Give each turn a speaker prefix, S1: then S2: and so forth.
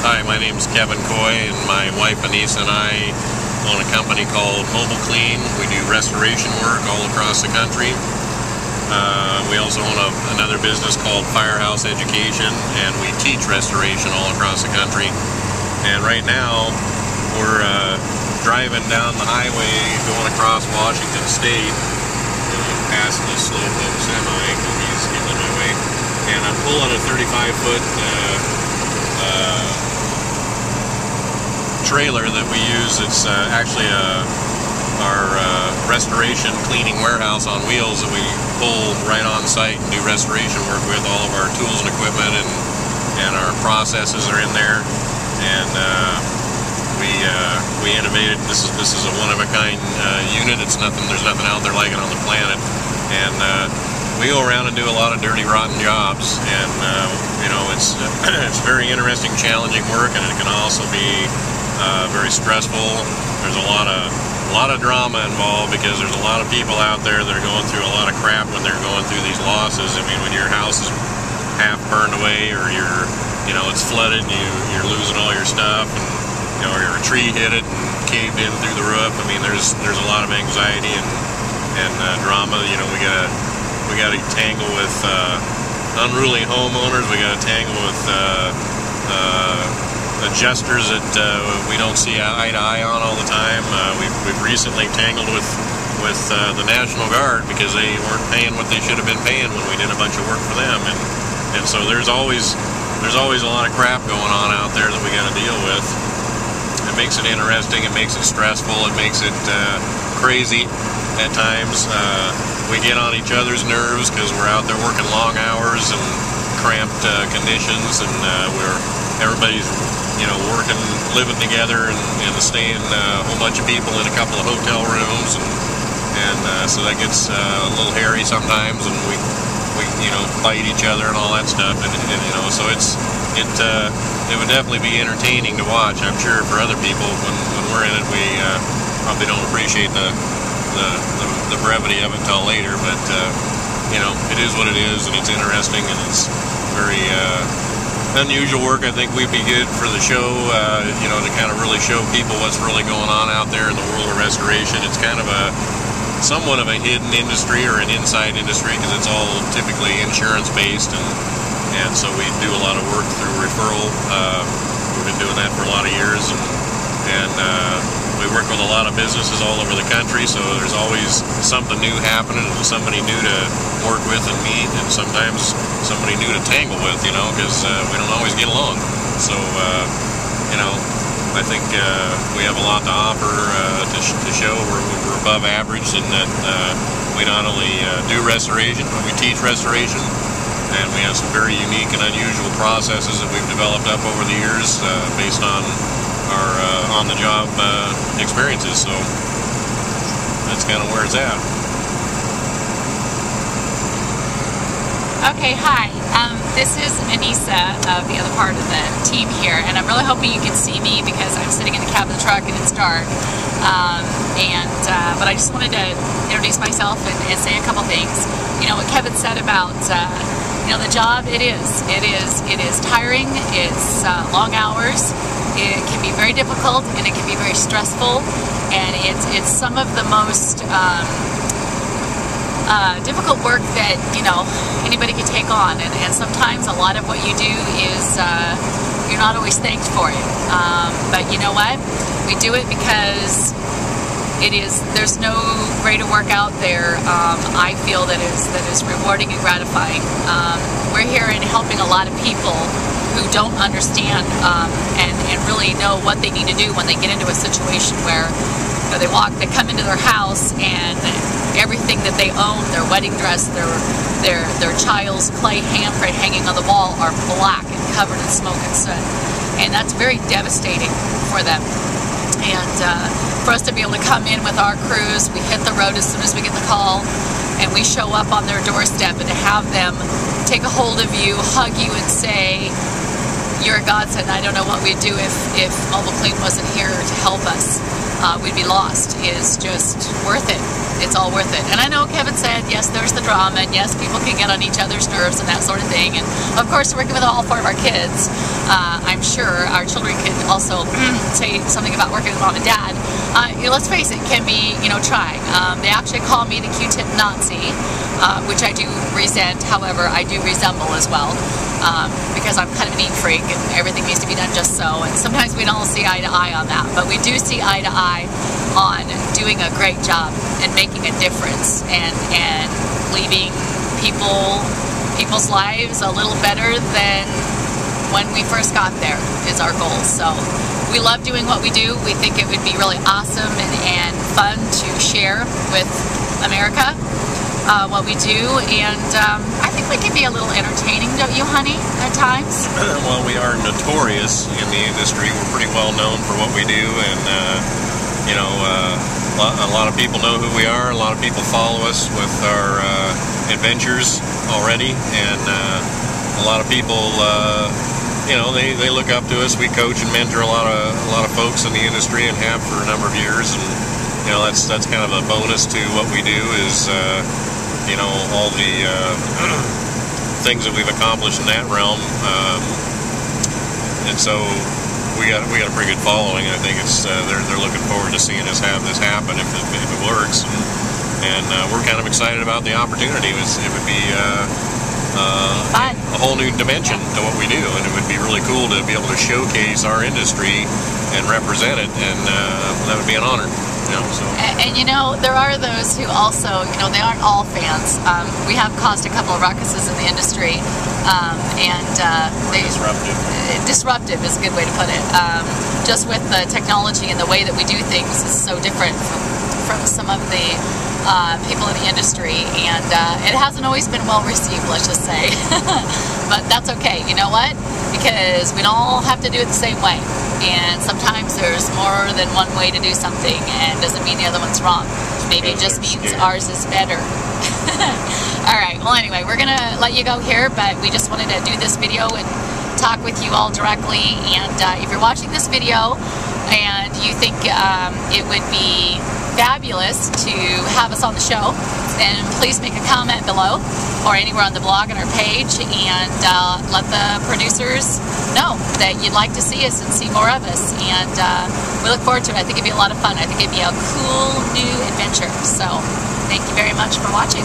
S1: Hi, my name's Kevin Coy, and my wife Anissa and I own a company called Mobile Clean. We do restoration work all across the country. We also own another business called Firehouse Education, and we teach restoration all across the country. And right now, we're driving down the highway going across Washington State, past the slope of a semi. He's getting in my way, and I'm pulling a 35-foot trailer that we use. It's actually our restoration cleaning warehouse on wheels that we pull right on site and do restoration work with. All of our tools and equipment and our processes are in there, and we innovated. This is a one-of-a-kind unit. There's nothing out there like it on the planet, and we go around and do a lot of dirty, rotten jobs, and you know, it's very interesting, challenging work, and it can also be very stressful. There's a lot of drama involved, because there's a lot of people out there that are going through a lot of crap when they're going through these losses. I mean, when your house is half burned away, or it's flooded and you're losing all your stuff, and or your tree hit it and caved in through the roof. I mean, there's a lot of anxiety and drama. You know, we gotta tangle with unruly homeowners. We gotta tangle with adjusters that we don't see eye to eye on all the time. We've recently tangled with the National Guard, because they weren't paying what they should have been paying when we did a bunch of work for them, and so there's always a lot of crap going on out there that we got to deal with. It makes it interesting. It makes it stressful. It makes it crazy at times. We get on each other's nerves because we're out there working long hours and cramped conditions, and everybody's working, living together, and staying a whole bunch of people in a couple of hotel rooms, and so that gets a little hairy sometimes, and we fight each other and all that stuff, and so it would definitely be entertaining to watch. I'm sure for other people, when we're in it, we probably don't appreciate the brevity of it until later, but it is what it is, and it's interesting, and it's very unusual work. I think we'd be good for the show, to kind of really show people what's really going on out there in the world of restoration. It's kind of somewhat of a hidden industry, or an inside industry, because it's all typically insurance based, and so we do a lot of work through referral. We've been doing that for a lot of years, and we work with a lot of businesses all over the country, so there's always something new happening, and somebody new to work with and meet, and sometimes somebody new to tangle with, because we don't always get along. So I think we have a lot to offer to show. We're above average in that we not only do restoration, but we teach restoration, and we have some very unique and unusual processes that we've developed up over the years based on our on-the-job experiences. So that's kind of where it's at.
S2: Okay, hi. This is Anissa, the other part of the team here, and I'm really hoping you can see me, because I'm sitting in the cab of the truck and it's dark. But I just wanted to introduce myself and say a couple things. What Kevin said about the job, it is tiring. It's long hours. It can be very difficult, and it can be very stressful, and it's some of the most difficult work that anybody can take on, and sometimes a lot of what you do is you're not always thanked for it, but you know what, we do it because there's no greater work out there. I feel that is rewarding and gratifying. We're here in helping a lot of people who don't understand and really know what they need to do when they get into a situation where they come into their house, and everything that they own, their wedding dress, their child's clay handprint hanging on the wall, are black and covered in smoke and soot, and that's very devastating for them. And for us to be able to come in with our crews, we hit the road as soon as we get the call, and we show up on their doorstep, and to have them take a hold of you, hug you, and say, "You're a godsend. I don't know what we'd do if Mobile Clean wasn't here to help us. We'd be lost. It's just worth it. It's all worth it. And I know Kevin said, yes, there's the drama, and yes, people can get on each other's nerves and that sort of thing. And of course, working with all 4 of our kids, I'm sure our children can also say something about working with mom and dad. Let's face it, can be, trying. They actually call me the Q-tip Nazi, which I do resent. However, I do resemble as well. Because I'm kind of a neat freak and everything needs to be done just so, and sometimes we don't see eye to eye on that, but we do see eye to eye on doing a great job and making a difference and leaving people's lives a little better than when we first got there is our goal. So we love doing what we do. We think it would be really awesome and fun to share with America what we do, and I think we can be a little entertaining, don't you, honey, at times?
S1: Well, we are notorious in the industry. We're pretty well known for what we do, and a lot of people know who we are. A lot of people follow us with our adventures already, and a lot of people, they look up to us. We coach and mentor a lot of folks in the industry, and have for a number of years, and that's kind of a bonus to what we do is. All the things that we've accomplished in that realm, and so we got a pretty good following. I think it's they're looking forward to seeing us have this happen if it works, and we're kind of excited about the opportunity. It would be a whole new dimension to what we do, and it would be really cool to be able to showcase our industry and represent it, and that would be an honor.
S2: And there are those who also, they aren't all fans. We have caused a couple of ruckuses in the industry, and disruptive is a good way to put it. Just with the technology and the way that we do things is so different from some of the people in the industry, and it hasn't always been well received, let's just say. But that's okay. You know what? Because we don't all have to do it the same way. And sometimes there's more than one way to do something, and doesn't mean the other one's wrong. Maybe it just means ours is better. Alright, well anyway, we're going to let you go here, but we just wanted to do this video and talk with you all directly. And if you're watching this video and you think it would be fabulous to have us on the show, then please make a comment below or anywhere on the blog on our page, and let the producers know that you'd like to see us and see more of us, and we look forward to it. I think it'd be a lot of fun. I think it'd be a cool new adventure. So thank you very much for watching.